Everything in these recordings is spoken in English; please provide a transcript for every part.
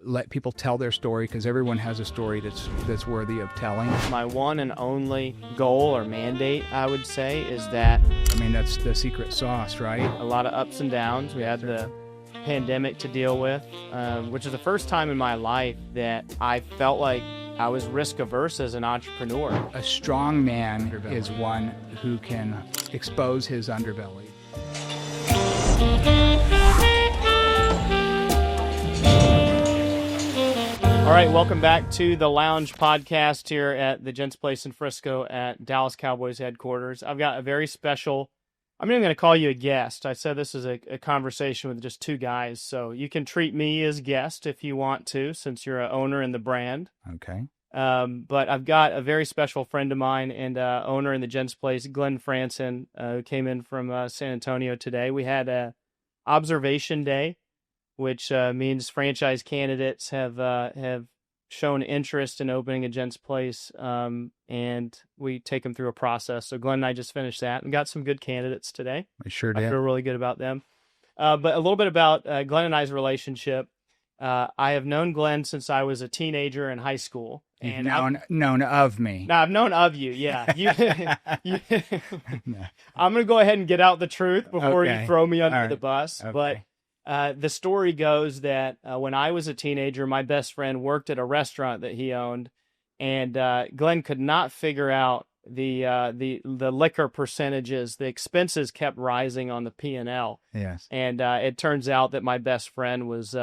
let people tell their story, because everyone has a story that's worthy of telling. My one and only goal or mandate, I would say, is that... I mean, that's the secret sauce, right? A lot of ups and downs. We had the pandemic to deal with, which is the first time in my life that I felt like I was risk averse as an entrepreneur. A strong man is one who can expose his underbelly. All right, welcome back to the Lounge Podcast here at the Gents Place in Frisco at Dallas Cowboys headquarters. I've got a very special, I'm not even going to call you a guest. I said this is a conversation with just two guys, so you can treat me as guest if you want to, since you're an owner in the brand. Okay. But I've got a very special friend of mine and owner in the Gents Place, Glenn Franson, who came in from San Antonio today. We had a observation day, which means franchise candidates have shown interest in opening a Gents Place, and we take them through a process. So Glenn and I just finished that and got some good candidates today. I sure did. I feel really good about them. But a little bit about Glenn and I's relationship. I have known Glenn since I was a teenager in high school. And known of me. No, I've known of you, yeah. No. I'm going to go ahead and get out the truth before you throw me under the bus. Okay. But the story goes that when I was a teenager, my best friend worked at a restaurant that he owned, and Glenn could not figure out the liquor percentages. The expenses kept rising on the P&L. Yes, and it turns out that my best friend was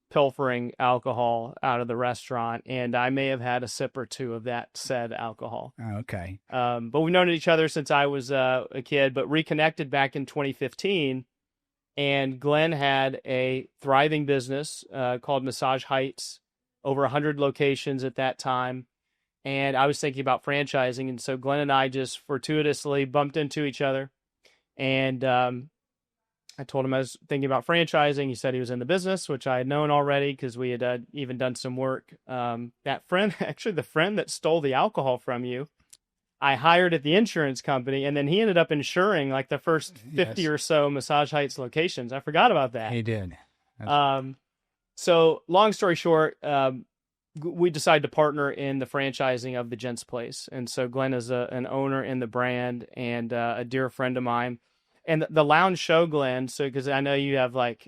pilfering alcohol out of the restaurant, and I may have had a sip or two of that said alcohol. Okay, but we've known each other since I was a kid, but reconnected back in 2015. And Glenn had a thriving business called Massage Heights, over 100 locations at that time. And I was thinking about franchising. And so Glenn and I just fortuitously bumped into each other. And I told him I was thinking about franchising. He said he was in the business, which I had known already because we had even done some work. That friend, actually the friend that stole the alcohol from you, I hired at the insurance company, and then he ended up insuring like the first 50 or so Massage Heights locations. I forgot about that. He did. So long story short, we decided to partner in the franchising of the Gents Place. And so Glenn is an owner in the brand and a dear friend of mine. And the lounge show, Glenn, so because I know you have I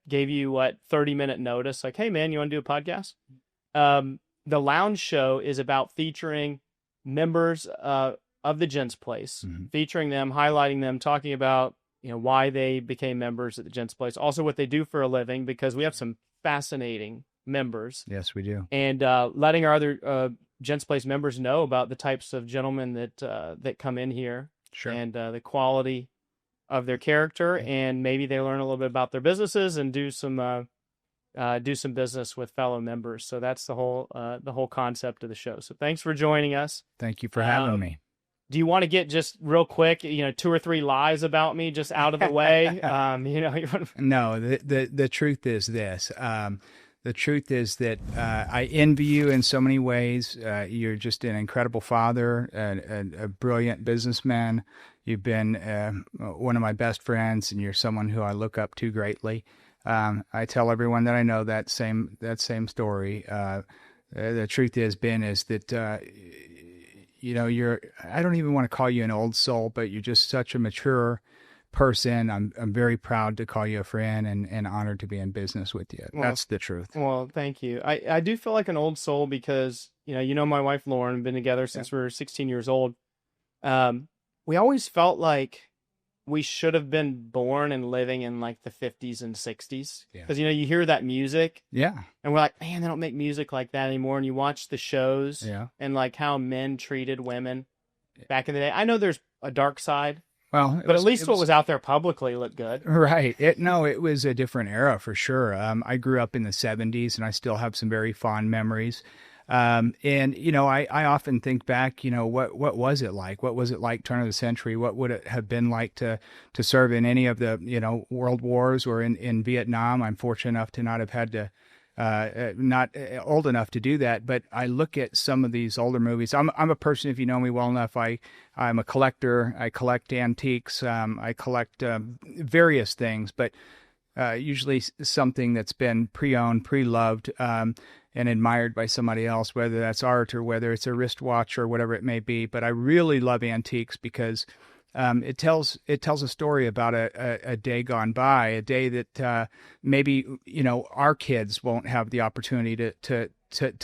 gave you 30-minute notice, like, hey man, you want to do a podcast? The lounge show is about featuring members of the Gents Place, featuring them, highlighting them, talking about why they became members at the Gents Place, also what they do for a living, because we have some fascinating members. Yes, we do. And letting our other Gents Place members know about the types of gentlemen that come in here, sure, and the quality of their character, and maybe they learn a little bit about their businesses and do some business with fellow members. So that's the whole concept of the show. So thanks for joining us. Thank you for having me. Do you want to get just real quick, 2 or 3 lies about me just out of the way? No, the truth is this. The truth is that I envy you in so many ways. You're just an incredible father, a brilliant businessman. You've been one of my best friends, and you're someone who I look up to greatly. I tell everyone that I know that same story. The truth is, Ben, is that you're. I don't even want to call you an old soul, but you're just such a mature person. I'm very proud to call you a friend and honored to be in business with you. That's the truth. Well, thank you. I do feel like an old soul because my wife Lauren, been together since we were 16 years old. We always felt like we should have been born and living in the 50s and 60s. Because, you hear that music. Yeah. And we're like, man, they don't make music like that anymore. And you watch the shows. Yeah. And how men treated women back in the day. I know there's a dark side. Well, but at least what was out there publicly looked good. Right. It was a different era for sure. I grew up in the 70s and I still have some very fond memories. I often think back, what was it like? What was it like turn of the century? What would it have been like to serve in any of the, world wars or in Vietnam? I'm fortunate enough to not have had to, not old enough to do that. But I look at some of these older movies. I'm a person, if you know me well enough, I'm a collector. I collect antiques. I collect various things, but usually something that's been pre-owned, pre-loved, and admired by somebody else, whether that's art or whether it's a wristwatch or whatever it may be. But I really love antiques because it tells a story about a day gone by, a day that maybe our kids won't have the opportunity to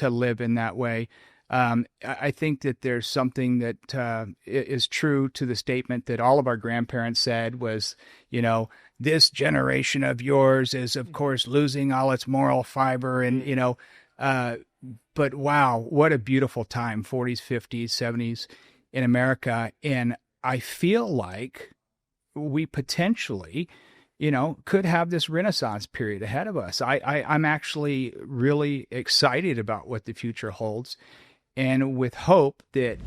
live in that way. I think that there's something that is true to the statement that all of our grandparents said was, this generation of yours is, of course, losing all its moral fiber. And, but wow, what a beautiful time, 40s, 50s, 70s in America. And I feel like we potentially, could have this Renaissance period ahead of us. I'm actually really excited about what the future holds, and with hope that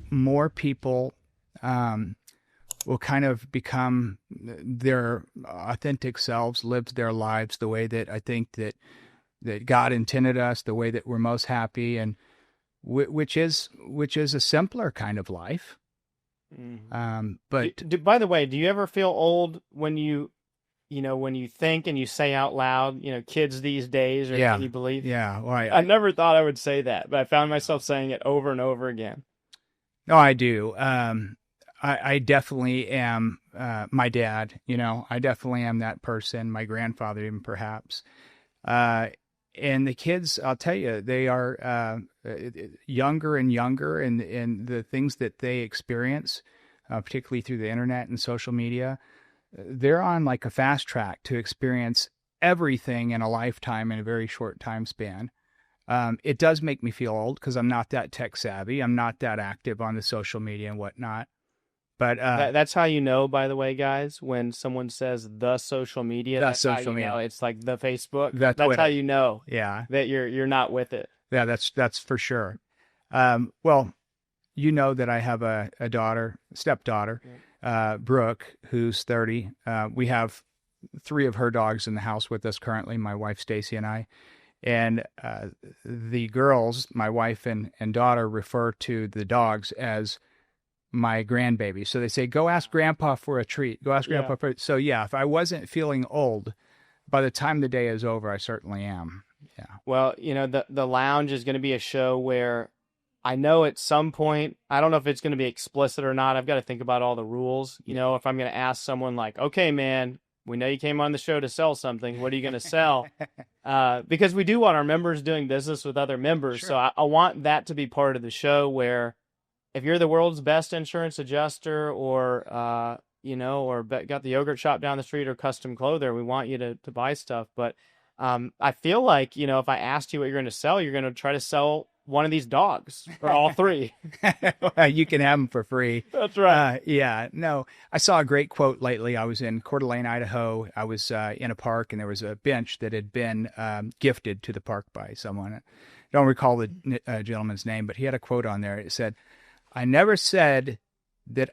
more people will kind of become their authentic selves, live their lives the way that I think that God intended us, the way that we're most happy, and which is a simpler kind of life. But by the way, do you ever feel old when you think and you say out loud, kids these days, or yeah, can you believe? Yeah, well, I never thought I would say that, but I found myself saying it over and over again. No, I do. I definitely am my dad. I definitely am that person. My grandfather, even perhaps. And the kids, I'll tell you, they are younger and younger, and the things that they experience, particularly through the internet and social media, they're on like a fast track to experience everything in a lifetime in a very short time span. It does make me feel old because I'm not that tech savvy. I'm not that active on the social media and whatnot. But that's how you know, by the way, guys, when someone says the social media, that's how you know it's like the Facebook. That's how you know that you're not with it. Yeah, that's for sure. Well, that I have a stepdaughter, Brooke, who's 30. We have 3 of her dogs in the house with us currently, my wife Stacy and I. And the girls, my wife and daughter, refer to the dogs as my grandbaby. So they say, go ask Grandpa for a treat. Go ask Grandpa for it. So yeah, if I wasn't feeling old, by the time the day is over, I certainly am. Yeah. Well, the lounge is going to be a show where I know at some point, I don't know if it's going to be explicit or not. I've got to think about all the rules. If I'm going to ask someone like, okay, man, we know you came on the show to sell something. What are you going to sell? Because we do want our members doing business with other members. Sure. So I want that to be part of the show where if you're the world's best insurance adjuster or, or got the yogurt shop down the street or custom clother, we want you to buy stuff. But I feel like, if I asked you what you're going to sell, you're going to try to sell one of these dogs or all 3. Well, you can have them for free. That's right. Yeah. No, I saw a great quote lately. I was in Coeur d'Alene, Idaho. I was in a park, and there was a bench that had been gifted to the park by someone. I don't recall the gentleman's name, but he had a quote on there. It said, I never said that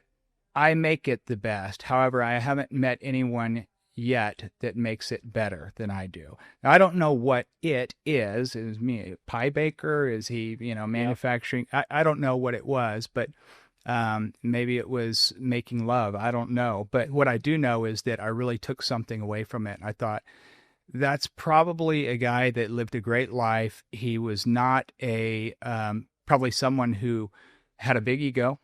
I make it the best. However, I haven't met anyone yet that makes it better than I do. Now, I don't know what it is. Is me a pie baker? Is he, manufacturing? I don't know what it was, but maybe it was making love. I don't know. But what I do know is that I really took something away from it. I thought, that's probably a guy that lived a great life. He was not probably someone who had a big ego,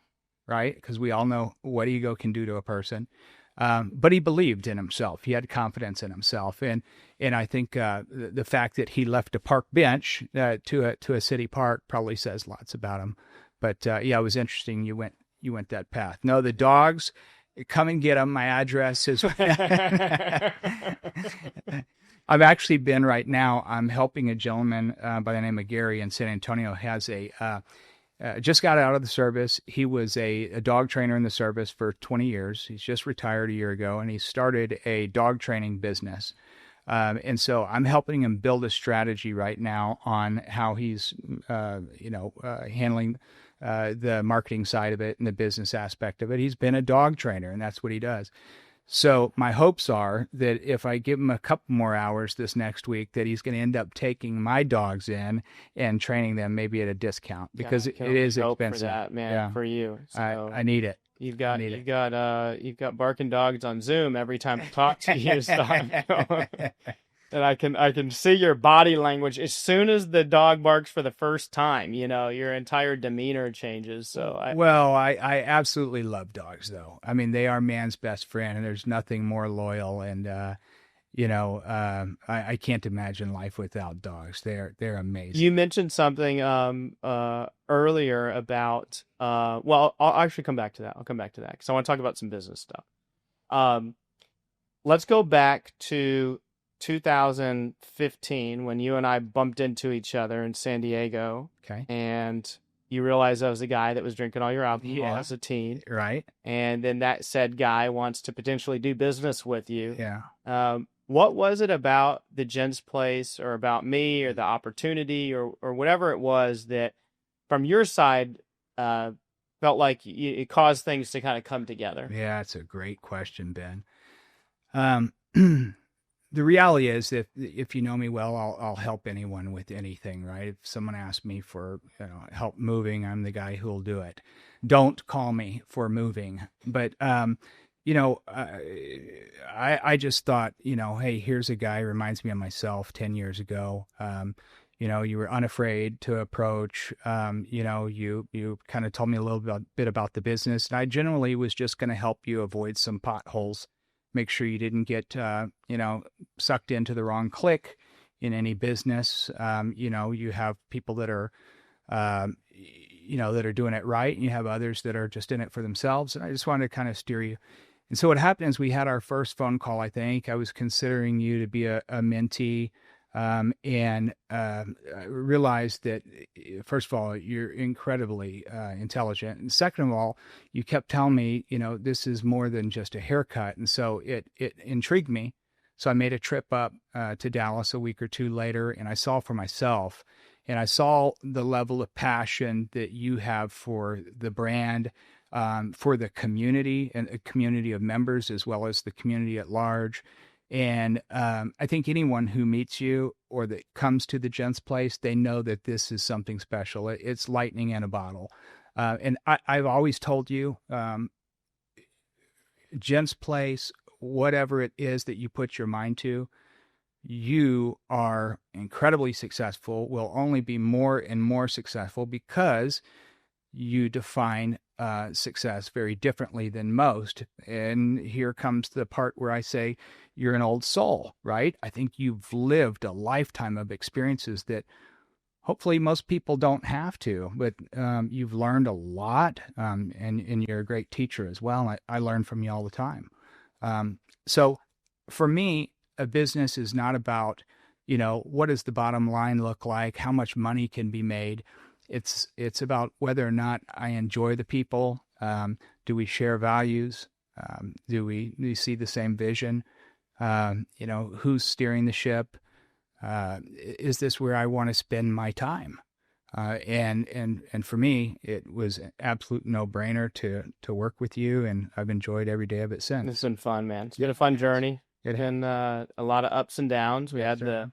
right? Because we all know what ego can do to a person. But he believed in himself. He had confidence in himself. And I think the fact that he left a park bench to a city park probably says lots about him. But it was interesting you went that path. No, the dogs, come and get them. My address is I've actually been right now, I'm helping a gentleman by the name of Gary in San Antonio, has just got out of the service. He was a dog trainer in the service for 20 years. He's just retired a year ago, and he started a dog training business. And so I'm helping him build a strategy right now on how he's, handling the marketing side of it and the business aspect of it. He's been a dog trainer, and that's what he does. So my hopes are that if I give him a couple more hours this next week, that he's going to end up taking my dogs in and training them maybe at a discount, because God, I it can it only is hope for expensive. that, man, Yeah, for you. So I need it. you've I got need you've got you've got barking dogs on Zoom every time I talk to you. So it. and I can see your body language as soon as the dog barks for the first time. Your entire demeanor changes. So Well, I absolutely love dogs, though. I mean, they are man's best friend, and there's nothing more loyal. And I can't imagine life without dogs. They're amazing. you mentioned something earlier about well, I'll actually come back to that. I'll come back to that because I want to talk about some business stuff. Um, let's go back to 2015 when you and I bumped into each other in San Diego, Okay. and you realized I was the guy that was drinking all your alcohol Yeah. as a teen, Right. and then that said guy wants to potentially do business with you. Yeah. What was it about the Gents Place or about me or the opportunity or whatever it was that from your side felt like it caused things to kind of come together? Yeah, it's a great question, Ben. Um, the reality is, if you know me well, I'll help anyone with anything, right? If someone asks me for help moving, I'm the guy who'll do it. Don't call me for moving, but I just thought, hey, here's a guy who reminds me of myself 10 years ago. You were unafraid to approach. You kind of told me a little bit about the business, and I generally was just going to help you avoid some potholes, make sure you didn't get sucked into the wrong clique in any business. You have people that are that are doing it right, and you have others that are just in it for themselves. And I just wanted to kind of steer you. And so what happened is we had our first phone call. I think I was considering you to be a mentee. And I realized that, first of all, you're incredibly intelligent. And second of all, you kept telling me, this is more than just a haircut. And so it intrigued me. So I made a trip up to Dallas a week or two later, and I saw for myself. And I saw the level of passion that you have for the brand, for the community and a community of members, as well as the community at large. And I think anyone who meets you or that comes to the Gents Place, they know that this is something special. It's lightning in a bottle. And I've always told you, Gents Place, whatever it is that you put your mind to, you are incredibly successful, will only be more and more successful because you define success very differently than most. And here comes the part where I say you're an old soul, right? I think you've lived a lifetime of experiences that hopefully most people don't have to, but you've learned a lot, and you're a great teacher as well. I learn from you all the time. So for me, a business is not about, what does the bottom line look like? How much money can be made? It's about whether or not I enjoy the people. Do we share values? Do we see the same vision? Who's steering the ship? Is this where I want to spend my time? And for me, it was an absolute no-brainer to work with you, and I've enjoyed every day of it since. It's been fun, man. It's been a fun journey. It's been a lot of ups and downs. We had the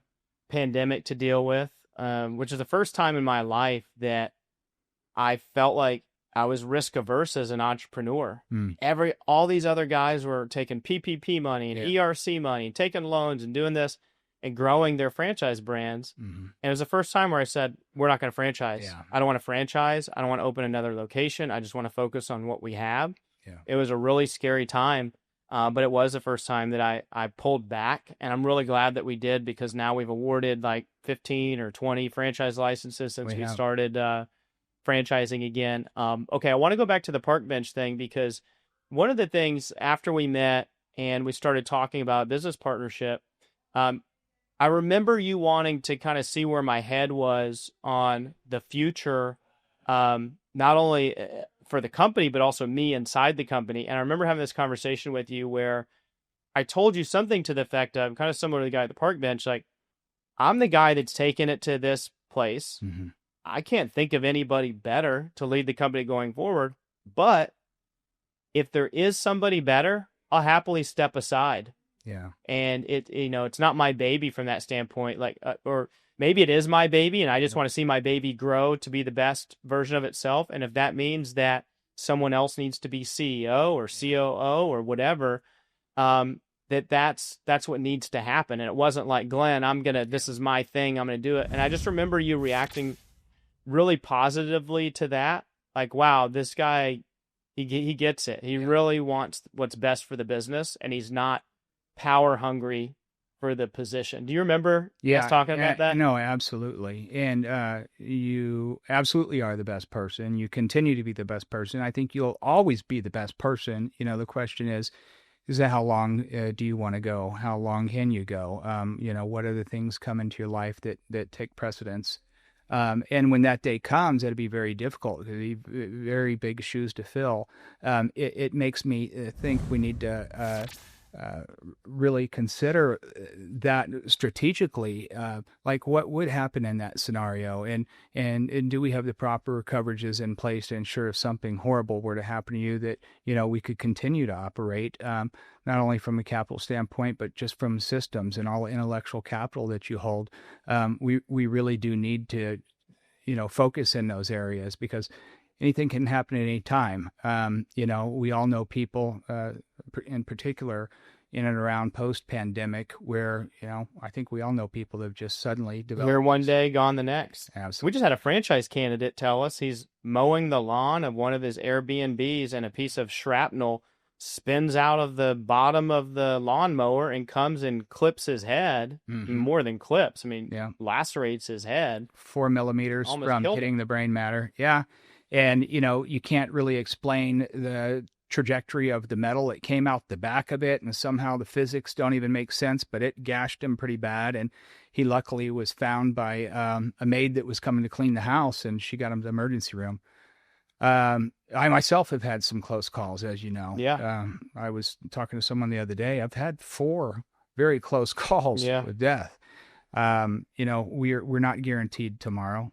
pandemic to deal with, which is the first time in my life that I felt like I was risk averse as an entrepreneur. All these other guys were taking PPP money and ERC money, and taking loans and doing this and growing their franchise brands. And it was the first time where I said, we're not going to franchise. Yeah. I don't want to franchise. I don't want to open another location. I just want to focus on what we have. Yeah. It was a really scary time. But it was the first time that I pulled back, and I'm really glad that we did, because now we've awarded like 15 or 20 franchise licenses since we started franchising again. Okay, I want to go back to the park bench thing, because one of the things after we met and we started talking about business partnership, I remember you wanting to kind of see where my head was on the future, not only for the company, but also me inside the company. And I remember having this conversation with you where I told you something to the effect of, kind of similar to the guy at the park bench, like, I'm the guy that's taken it to this place. I can't think of anybody better to lead the company going forward. But if there is somebody better, I'll happily step aside. Yeah. And it's not my baby from that standpoint, like, or maybe it is my baby and I just want to see my baby grow to be the best version of itself. And if that means that someone else needs to be CEO or COO or whatever, that's what needs to happen. And it wasn't like, Glenn, this is my thing, I'm going to do it. And I just remember you reacting really positively to that. Like, wow, this guy, he gets it. He really wants what's best for the business, and he's not power hungry for the position. Do you remember us talking about that? No, absolutely. And you absolutely are the best person. You continue to be the best person. I think you'll always be the best person. The question is that how long do you want to go? How long can you go? What are the things come into your life that take precedence? And when that day comes, it'll be very difficult. It'll be very big shoes to fill. It makes me think we need to really consider that strategically, like what would happen in that scenario, and do we have the proper coverages in place to ensure if something horrible were to happen to you that we could continue to operate, not only from a capital standpoint but just from systems and all the intellectual capital that you hold. We really do need to focus in those areas, because anything can happen at any time. We all know people, in particular, in and around post-pandemic, where I think we all know people that have just suddenly developed. Here one day, gone the next. Absolutely. We just had a franchise candidate tell us he's mowing the lawn of one of his Airbnbs, and a piece of shrapnel spins out of the bottom of the lawnmower and comes and clips his head. More than clips, lacerates his head. 4 millimeters from hitting the brain matter. Yeah. And, you can't really explain the trajectory of the metal. It came out the back of it, and somehow the physics don't even make sense, but it gashed him pretty bad. And he luckily was found by a maid that was coming to clean the house, and she got him to the emergency room. I myself have had some close calls, as you know. Yeah. I was talking to someone the other day. I've had 4 very close calls with death. We're not guaranteed tomorrow.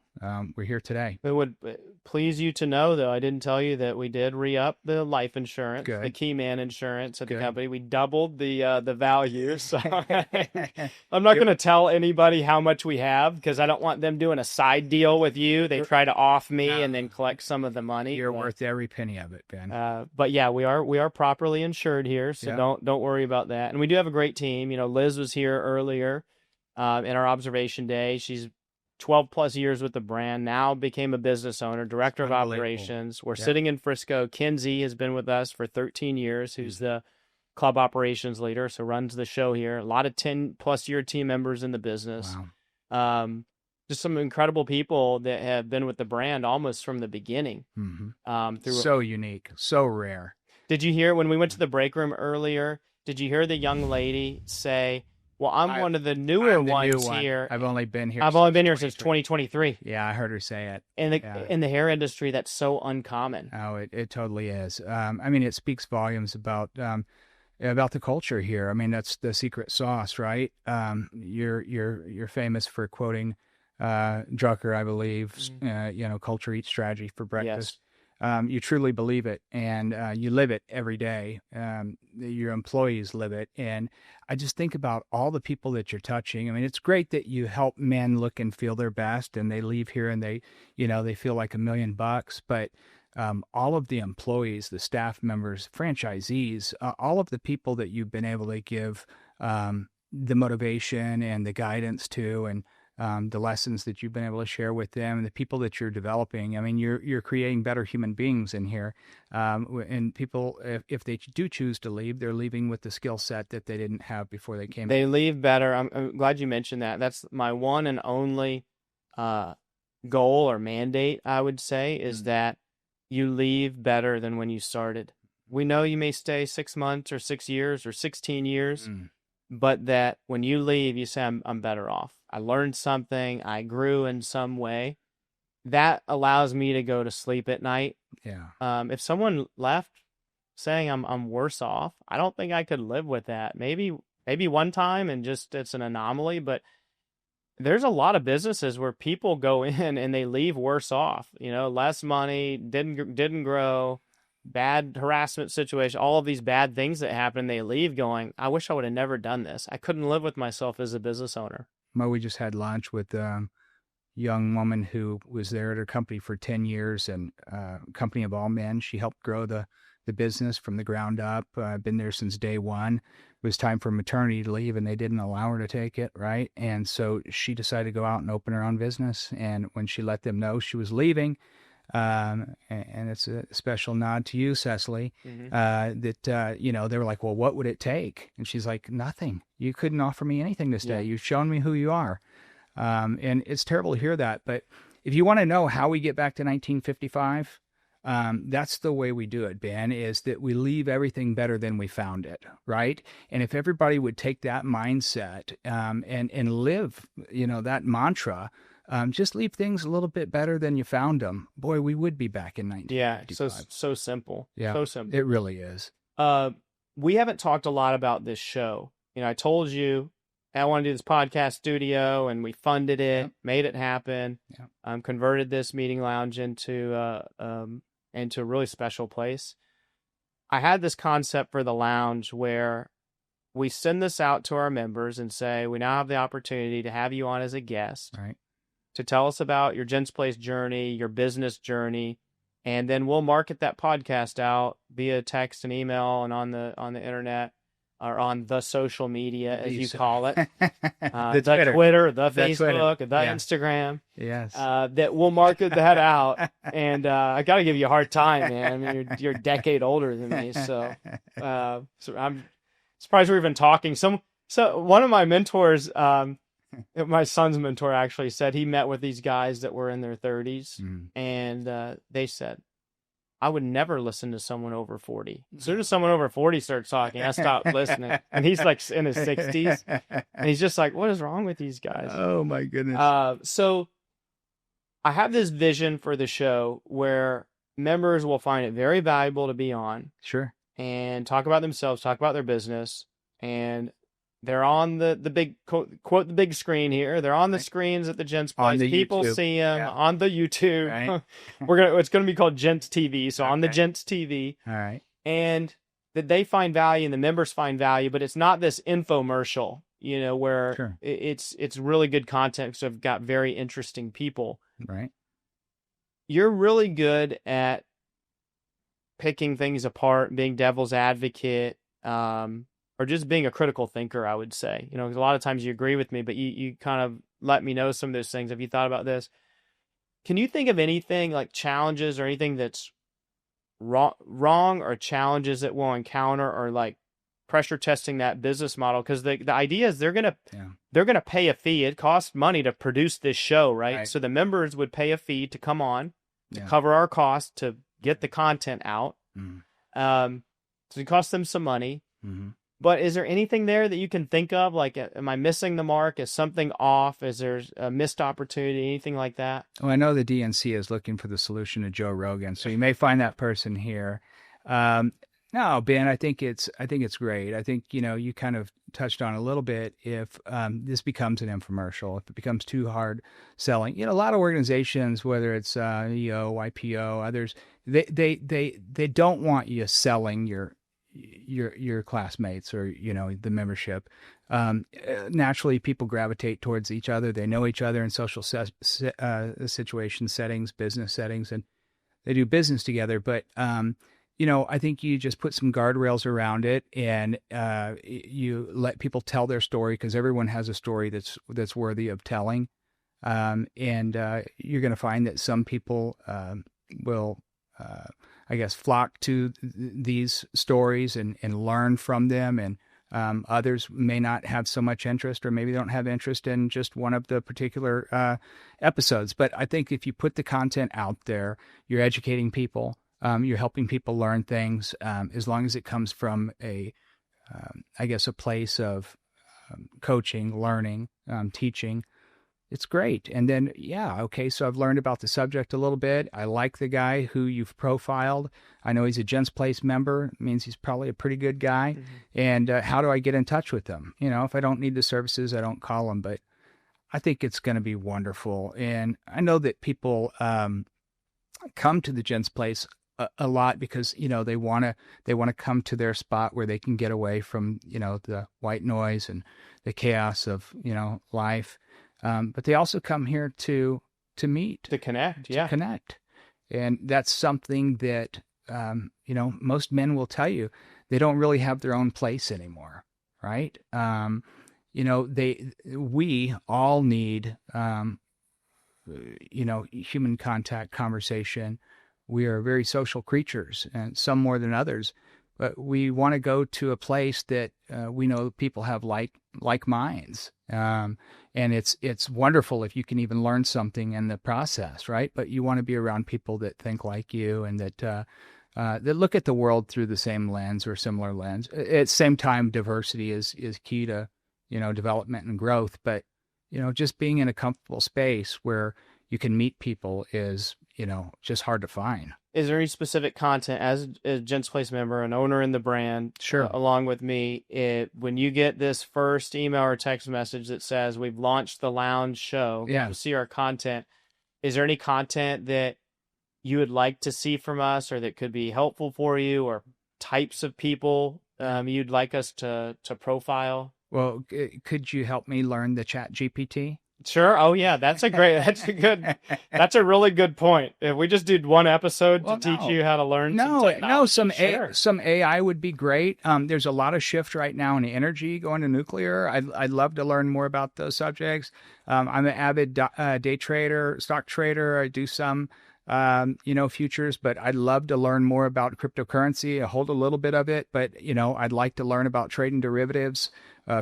We're here today. It would please you to know, though, I didn't tell you that we did re-up the life insurance, the key man insurance at the company. We doubled the value. So I'm not going to tell anybody how much we have, because I don't want them doing a side deal with you. They try to off me and then collect some of the money. You're worth every penny of it, Ben. But yeah, we are properly insured here, so don't worry about that. And we do have a great team. Liz was here earlier in our observation day. She's 12 plus years with the brand, now became a business owner, director of operations. We're sitting in Frisco. Kinsey has been with us for 13 years, who's the club operations leader, so runs the show here. A lot of 10 plus year team members in the business. Wow. Just some incredible people that have been with the brand almost from the beginning. So unique, so rare. Did you hear when we went to the break room earlier, did you hear the young lady say, well, I'm one of the newer ones here. I've only been here since 2023. Yeah, I heard her say it. In the hair industry, that's so uncommon. Oh, it totally is. It speaks volumes about the culture here. That's the secret sauce, right? You're famous for quoting Drucker, I believe. Culture eats strategy for breakfast. Yes. You truly believe it, and you live it every day. Your employees live it. And I just think about all the people that you're touching. It's great that you help men look and feel their best, and they leave here and they feel like $1 million, but all of the employees, the staff members, franchisees, all of the people that you've been able to give the motivation and the guidance to, and the lessons that you've been able to share with them, and the people that you're developing. You're creating better human beings in here. And people, if they do choose to leave, they're leaving with the skill set that they didn't have before they came. They leave better. I'm glad you mentioned that. That's my one and only goal or mandate, I would say, is that you leave better than when you started. We know you may stay 6 months or 6 years or 16 years, but that when you leave, you say, I'm better off. I learned something. I grew in some way. That allows me to go to sleep at night. Yeah. If someone left saying I'm worse off, I don't think I could live with that. Maybe one time, and just it's an anomaly, but there's a lot of businesses where people go in and they leave worse off. Less money, didn't grow. bad harassment situation, all of these bad things that happen, they leave going, I wish I would have never done this. I couldn't live with myself as a business owner. Well, we just had lunch with a young woman who was there at her company for 10 years and company of all men. She helped grow the business from the ground up. Been there since day one. It was time for maternity leave and they didn't allow her to take it, right? And so she decided to go out and open her own business. And when she let them know she was leaving, and it's a special nod to you, Cecily, that, you know, they were like, well, what would it take? And she's like, nothing. You couldn't offer me anything this day. You've shown me who you are. And it's terrible to hear that. But if you want to know how we get back to 1955, that's the way we do it, Ben, is that we leave everything better than we found it, right? And if everybody would take that mindset and live, you know, that mantra, just leave things a little bit better than you found them, boy, we would be back in 1955. Yeah, so simple. Yeah, so simple. It really is. We haven't talked a lot about this show. You know, I told you I want to do this podcast studio, and we funded it, made it happen. Converted this meeting lounge into a really special place. I had this concept for the lounge where we send this out to our members and say, we now have the opportunity to have you on as a guest, right, to tell us about your Gents Place journey, your business journey, and then we'll market that podcast out via text and email and on the internet, or on the social media, as you call it, the Twitter, the Facebook, the Instagram. Yes. That we'll market that out. And I got to give you a hard time, man. I mean, you're a decade older than me, so I'm surprised we're even talking. So one of my mentors, my son's mentor, actually said he met with these guys that were in their 30s, and they said, I would never listen to someone over 40. As soon as someone over 40 starts talking, I stop listening. And he's like in his 60s. And he's just like, what is wrong with these guys? Oh, my goodness. So I have this vision for the show where members will find it very valuable to be on. Sure. And talk about themselves, talk about their business. And they're on the big, quote, the big screen here. They're on the screens at the Gents Place. People YouTube. see them on the YouTube. Right. It's going to be called Gents TV. So on the Gents TV. All right. And that they find value and the members find value, but it's not this infomercial, you know, where it's really good content. So I've got very interesting people. Right. You're really good at picking things apart, being devil's advocate, or just being a critical thinker, I would say. You know, 'cause a lot of times you agree with me, but you kind of let me know some of those things. Have you thought about this? Can you think of anything like challenges or anything that's wrong or challenges that we'll encounter, or like pressure testing that business model? Because the idea is they're gonna pay a fee. It costs money to produce this show, right? So the members would pay a fee to come on, to cover our costs, to get the content out. So it costs them some money. But is there anything there that you can think of? Like, am I missing the mark? Is something off? Is there a missed opportunity? Anything like that? Well, I know the DNC is looking for the solution to Joe Rogan, so you may find that person here. No, Ben, I think it's great. I think, you know, you kind of touched on a little bit. If this becomes an infomercial, if it becomes too hard selling, you know, a lot of organizations, whether it's EO, YPO, others, they don't want you selling your classmates or, you know, the membership. Naturally, people gravitate towards each other. They know each other in social situation settings, business settings, and they do business together. But you know, I think you just put some guardrails around it, and you let people tell their story, because everyone has a story that's worthy of telling. And you're going to find that some people will, I guess, flock to these stories and learn from them, and others may not have so much interest, or maybe they don't have interest in just one of the particular episodes. But I think if you put the content out there, you're educating people. You're helping people learn things, as long as it comes from a place of coaching, learning, teaching. It's great. And then, so I've learned about the subject a little bit. I like the guy who you've profiled. I know he's a Gents Place member. It means he's probably a pretty good guy. And how do I get in touch with him? You know, if I don't need the services, I don't call him. But I think it's going to be wonderful. And I know that people come to the Gents Place a lot because, they want to come to their spot where they can get away from, the white noise and the chaos of, life. But they also come here to meet, To connect. to Yeah. connect. And that's something that, most men will tell you they don't really have their own place anymore, right? We all need, human contact, conversation. We are very social creatures, and some more than others. But we want to go to a place that we know people have like minds, and it's wonderful if you can even learn something in the process, right? But you want to be around people that think like you and that look at the world through the same lens or similar lens. At the same time, diversity is key to development and growth. But just being in a comfortable space where you can meet people is just hard to find. Is there any specific content as a Gents Place member, an owner in the brand, Sure. Along with me, when you get this first email or text message that says we've launched the lounge show, Yeah. to see our content, is there any content that you would like to see from us or that could be helpful for you, or types of people you'd like us to profile? Well, could you help me learn the Chat GPT? Sure. Oh yeah, that's a really good point. If we just did one episode to teach you how to learn some AI would be great. There's a lot of shift right now in energy going to nuclear. I'd love to learn more about those subjects. I'm an avid day trader, stock trader. I do some futures, but I'd love to learn more about cryptocurrency. I hold a little bit of it, but I'd like to learn about trading derivatives,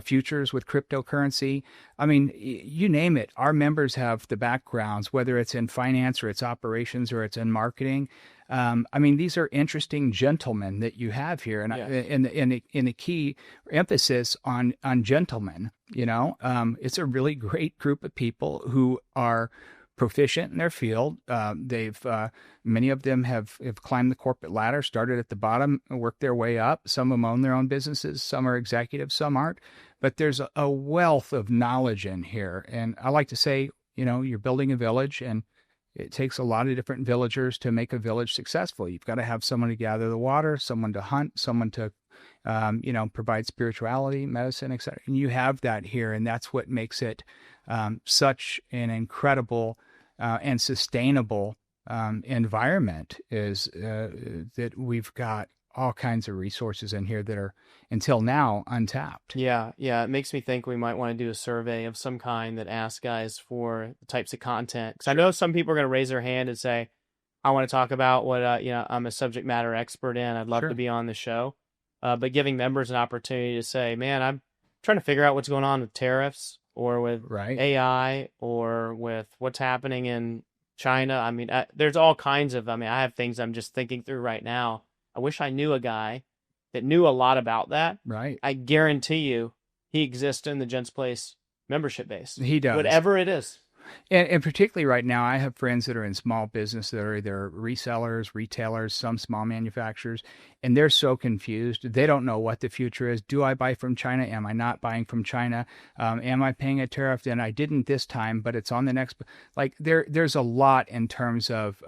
futures with cryptocurrency. I mean, you name it. Our members have the backgrounds, whether it's in finance or it's operations or it's in marketing. These are interesting gentlemen that you have here, and in a key emphasis on gentlemen. It's a really great group of people who are proficient in their field. Many of them have climbed the corporate ladder, started at the bottom, worked their way up. Some of them own their own businesses. Some are executives, some aren't. But there's a wealth of knowledge in here. And I like to say, you're building a village, and it takes a lot of different villagers to make a village successful. You've got to have someone to gather the water, someone to hunt, someone to provide spirituality, medicine, etc. And you have that here, and that's what makes it such an incredible and sustainable environment, is that we've got all kinds of resources in here that are until now untapped. Yeah. It makes me think we might want to do a survey of some kind that asks guys for the types of content. Because I know some people are going to raise their hand and say, I want to talk about what I'm a subject matter expert in. I'd love to be on the show. But giving members an opportunity to say, man, I'm trying to figure out what's going on with tariffs or with AI or with what's happening in China. I mean, there's all kinds of, I have things I'm just thinking through right now. I wish I knew a guy that knew a lot about that. Right. I guarantee you he exists in the Gents Place membership base. He does. Whatever it is. And particularly right now, I have friends that are in small business that are either resellers, retailers, some small manufacturers, and they're so confused. They don't know what the future is. Do I buy from China? Am I not buying from China? Am I paying a tariff? And I didn't this time, but it's on the next. Like there's a lot in terms of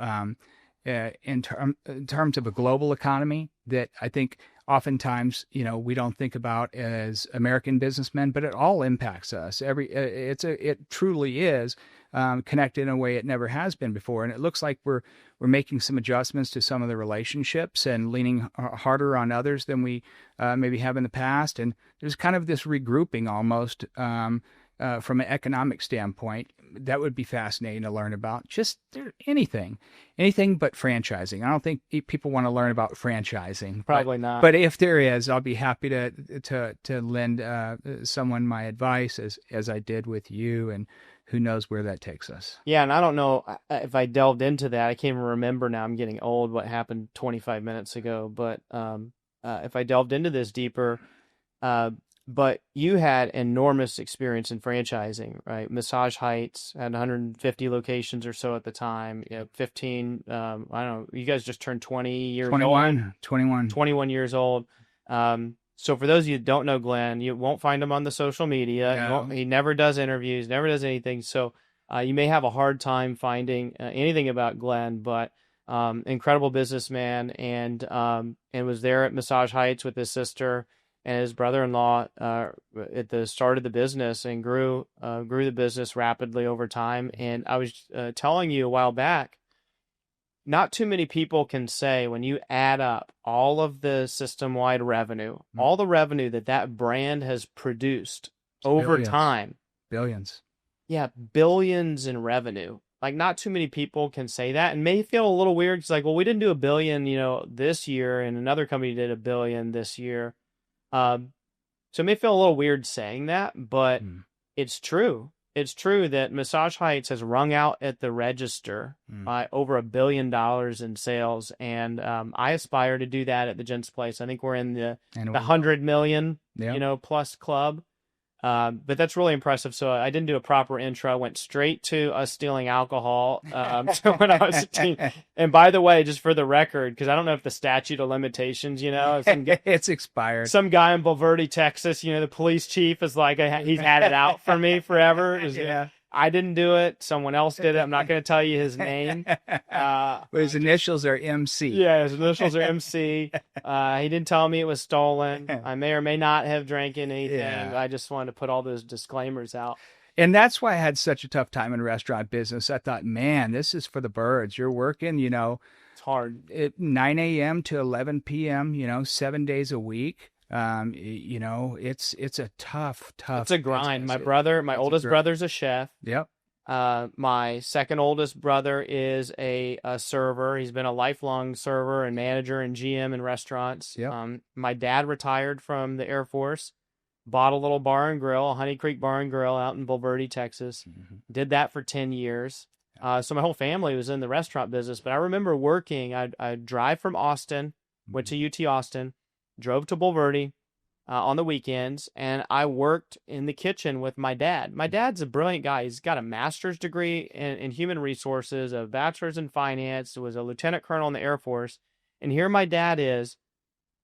in terms of a global economy that I think oftentimes, we don't think about as American businessmen, but it all impacts us. It truly is connected in a way it never has been before. And it looks like we're making some adjustments to some of the relationships and leaning harder on others than we maybe have in the past. And there's kind of this regrouping almost from an economic standpoint. That would be fascinating to learn about. Just anything but franchising. I don't think people want to learn about franchising. Probably not. But if there is, I'll be happy to lend someone my advice as I did with you, and who knows where that takes us. Yeah, and I don't know if I delved into that. I can't even remember now. I'm getting old. What happened 25 minutes ago? But if I delved into this deeper. But you had enormous experience in franchising, right? Massage Heights had 150 locations or so at the time. 15, I don't know, you guys just turned 20 years 21, old. 21 years old. So for those of you who don't know Glenn, you won't find him on the social media. No. He never does interviews, never does anything. So you may have a hard time finding anything about Glenn, but incredible businessman, and was there at Massage Heights with his sister and his brother-in-law at the start of the business, and grew the business rapidly over time. And I was telling you a while back, not too many people can say, when you add up all of the system-wide revenue, all the revenue that brand has produced over time. Billions. Yeah, billions in revenue. Like, not too many people can say that, and may feel a little weird. It's like, well, we didn't do $1 billion, this year, and another company did $1 billion this year. So it may feel a little weird saying that, but it's true. It's true that Massage Heights has rung out at the register by over $1 billion in sales, and I aspire to do that at the Gents Place. I think we're in the 100 million, plus club. But that's really impressive. So I didn't do a proper intro. I went straight to us stealing alcohol so when I was a teen. And by the way, just for the record, because I don't know if the statute of limitations, it's expired. Some guy in Bulverde, Texas, the police chief is like, he's had it out for me forever. I didn't do it. Someone else did it. I'm not going to tell you his name. But his initials are MC. Yeah, his initials are MC. He didn't tell me it was stolen. I may or may not have drank anything. Yeah. I just wanted to put all those disclaimers out. And that's why I had such a tough time in restaurant business. I thought, man, this is for the birds. You're working, it's hard. At 9 a.m. to 11 p.m., 7 days a week. It's a tough. It's a grind. My oldest brother's a chef. Yep. My second oldest brother is a server. He's been a lifelong server and manager and GM in restaurants. Yep. My dad retired from the Air Force, bought a little bar and grill, Honey Creek Bar and Grill out in Bulverde, Texas. Did that for 10 years. So my whole family was in the restaurant business. But I remember working. I'd drive from Austin, went to UT Austin, drove to Bulverde on the weekends, and I worked in the kitchen with my dad. My dad's a brilliant guy. He's got a master's degree in human resources, a bachelor's in finance, was a lieutenant colonel in the Air Force. And here my dad is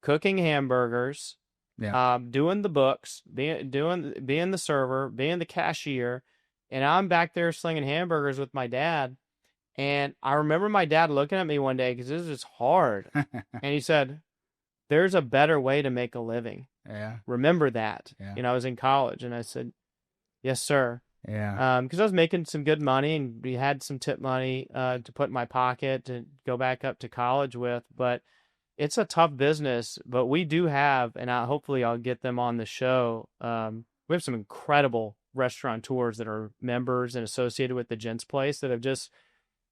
cooking hamburgers, doing the books, being the server, being the cashier, and I'm back there slinging hamburgers with my dad. And I remember my dad looking at me one day, because this is hard, and he said, "There's a better way to make a living. Yeah. Remember that." Yeah. I was in college, and I said, "Yes, sir." Yeah. Because I was making some good money, and we had some tip money to put in my pocket to go back up to college with. But it's a tough business. But we do have, and hopefully I'll get them on the show. We have some incredible restaurateurs that are members and associated with the Gents Place that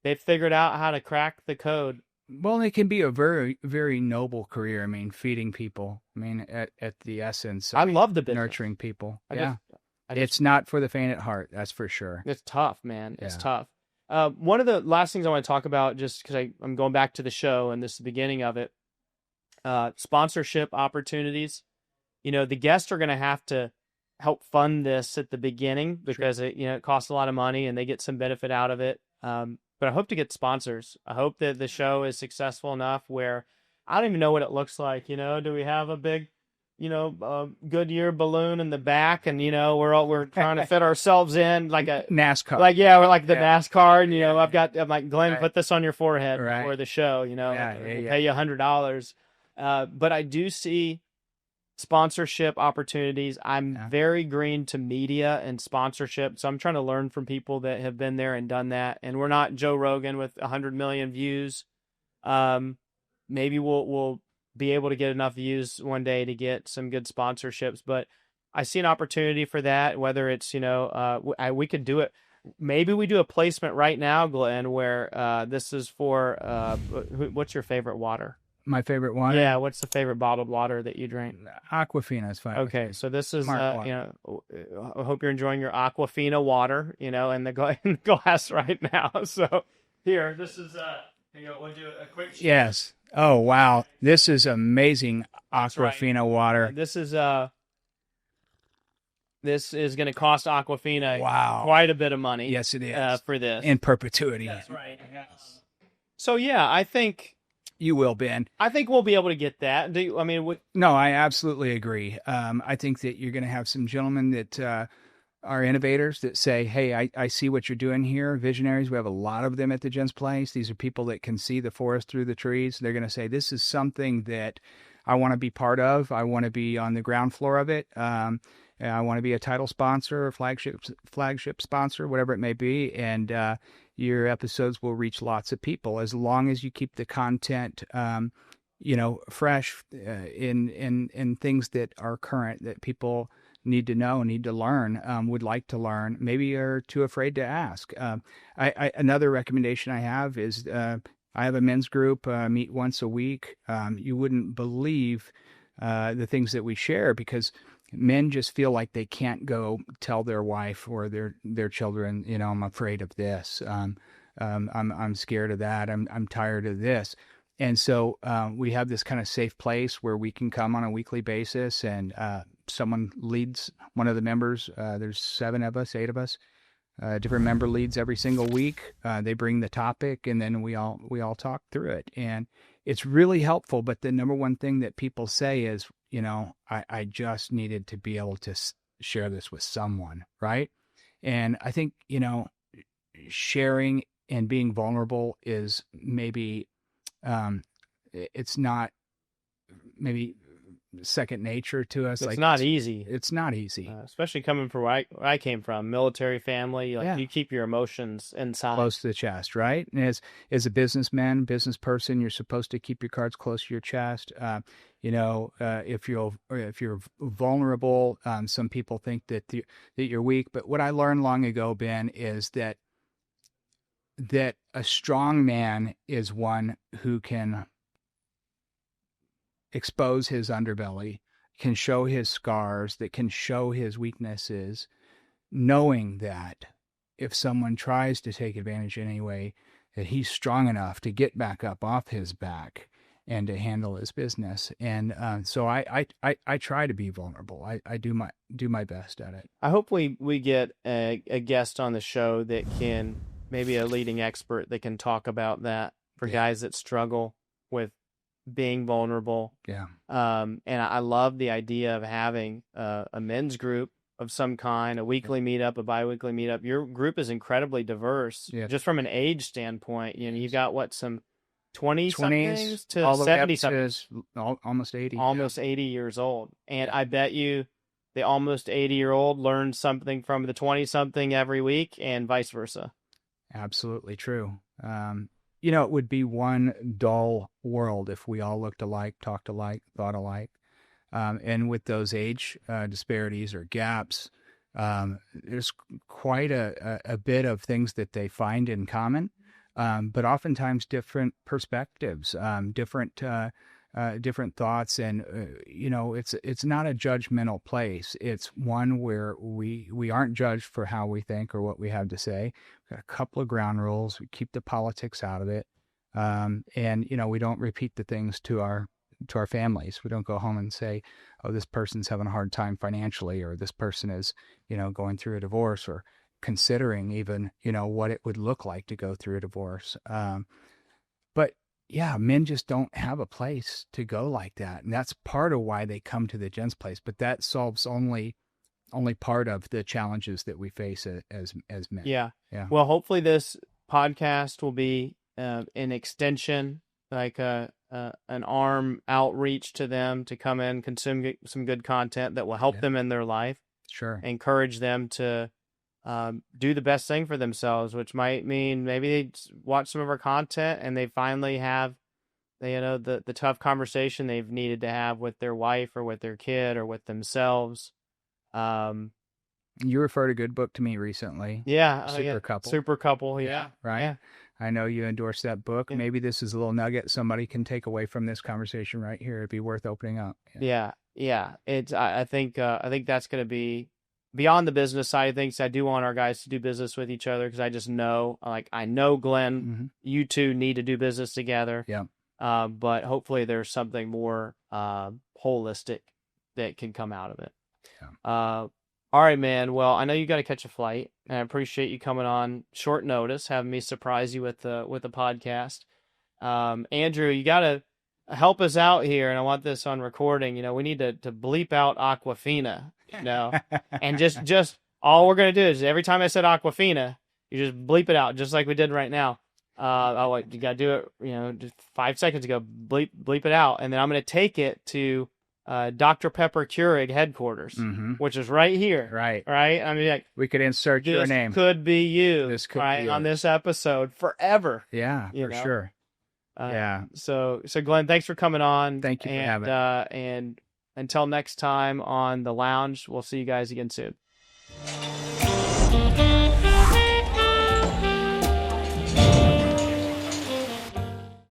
they've figured out how to crack the code. Well, it can be a very, very noble career. I mean, feeding people. I mean, at the essence, I love the business. Nurturing people. It's not for the faint at heart. That's for sure. It's tough, man. It's tough. One of the last things I want to talk about, just because I'm going back to the show and this is the beginning of it, sponsorship opportunities. The guests are going to have to help fund this at the beginning, because it costs a lot of money and they get some benefit out of it. But I hope to get sponsors. I hope that the show is successful enough where I don't even know what it looks like. Do we have a big, Goodyear balloon in the back, and we're trying to fit ourselves in like a NASCAR. We're like the NASCAR, and I'm like, Glenn, put this on your forehead before the show. We'll pay you $100. But I do see sponsorship opportunities. I'm very green to media and sponsorship, so I'm trying to learn from people that have been there and done that. And we're not Joe Rogan with 100 million views. Maybe we'll be able to get enough views one day to get some good sponsorships, but I see an opportunity for that. Whether it's we could do it. Maybe we do a placement right now, Glenn, where this is for what's your favorite water? My favorite water? Yeah, what's the favorite bottled water that you drink? Aquafina is fine. Okay, so this is, I hope you're enjoying your Aquafina water, in the glass right now. So here, this is, we'll do a quick. Yes. Oh, wow. This is amazing Aquafina water. This is going to cost Aquafina quite a bit of money. Yes, it is. For this. In perpetuity. That's right. Yes. So, yeah, I think. You will, Ben. I think we'll be able to get that. No, I absolutely agree. I think that you're going to have some gentlemen that are innovators that say, hey, I see what you're doing here. Visionaries, we have a lot of them at the Gents Place. These are people that can see the forest through the trees. They're going to say, this is something that I want to be part of. I want to be on the ground floor of it. And I want to be a title sponsor, flagship sponsor, whatever it may be. And your episodes will reach lots of people as long as you keep the content, fresh in things that are current, that people need to know, need to learn, would like to learn, maybe are too afraid to ask. Another recommendation I have is I have a men's group, meet once a week. You wouldn't believe the things that we share, because men just feel like they can't go tell their wife or their children, I'm afraid of this. I'm scared of that. I'm tired of this. And so we have this kind of safe place where we can come on a weekly basis, and someone leads, one of the members. There's 7 of us, 8 of us. Different member leads every single week. They bring the topic, and then we all talk through it. And it's really helpful. But the number one thing that people say is, I just needed to be able to share this with someone, right? And I think, sharing and being vulnerable is maybe, it's not maybe second nature to us. It's not easy. It's not easy. Especially coming from where I came from, military family. You keep your emotions inside. Close to the chest, right? And as a business person, you're supposed to keep your cards close to your chest. If you're vulnerable, some people think that you're weak. But what I learned long ago, Ben, is that a strong man is one who can expose his underbelly, can show his scars, that can show his weaknesses, knowing that if someone tries to take advantage anyway, that he's strong enough to get back up off his back and to handle his business. And so I try to be vulnerable. I do my best at it. I hope we get a guest on the show that can, maybe a leading expert that can talk about that for guys that struggle with being vulnerable. Yeah. And I love the idea of having a men's group of some kind, a weekly meetup, a bi-weekly meetup. Your group is incredibly diverse, just from an age standpoint. You've got some 20-somethings to 70-somethings. Almost 80. Almost 80 years old. And I bet you the almost 80-year-old learns something from the 20-something every week, and vice versa. Absolutely true. It would be one dull world if we all looked alike, talked alike, thought alike. And with those age disparities or gaps, there's quite a bit of things that they find in common, but oftentimes different perspectives, different thoughts. And, it's not a judgmental place. It's one where we aren't judged for how we think or what we have to say. We've got a couple of ground rules. We keep the politics out of it. And, we don't repeat the things to our families. We don't go home and say, oh, this person's having a hard time financially, or this person is, going through a divorce, or considering even, what it would look like to go through a divorce. But yeah, men just don't have a place to go like that. And that's part of why they come to the Gents Place. But that solves only part of the challenges that we face as men. Yeah. Well, hopefully this podcast will be an extension, like an arm outreach to them to come in, consume some good content that will help them in their life. Sure. Encourage them to do the best thing for themselves, which might mean maybe they watch some of our content and they finally have, the tough conversation they've needed to have with their wife or with their kid or with themselves. You referred a good book to me recently. Yeah. Super Couple. Yeah. Right. Yeah. I know you endorsed that book. Yeah. Maybe this is a little nugget somebody can take away from this conversation right here. It'd be worth opening up. Yeah. I think that's going to be beyond the business side of things. I do want our guys to do business with each other, because I just know, I know, Glenn, you two need to do business together. Yeah. But hopefully there's something more holistic that can come out of it. Yeah. All right, man. Well, I know you got to catch a flight, and I appreciate you coming on short notice, having me surprise you with the podcast. Andrew, you got to help us out here, and I want this on recording. We need to bleep out Aquafina, and just all we're going to do is every time I said Aquafina, you just bleep it out, just like we did right now. You got to do it, just 5 seconds ago, bleep it out. And then I'm going to take it to Dr. Pepper Keurig headquarters, which is right here. Right. Right. I mean, like, we could insert your name. This could be you. This could be on this episode forever. Yeah, for sure. Yeah. So Glenn, thanks for coming on. Thank you for having me. And until next time on The Lounge, we'll see you guys again soon.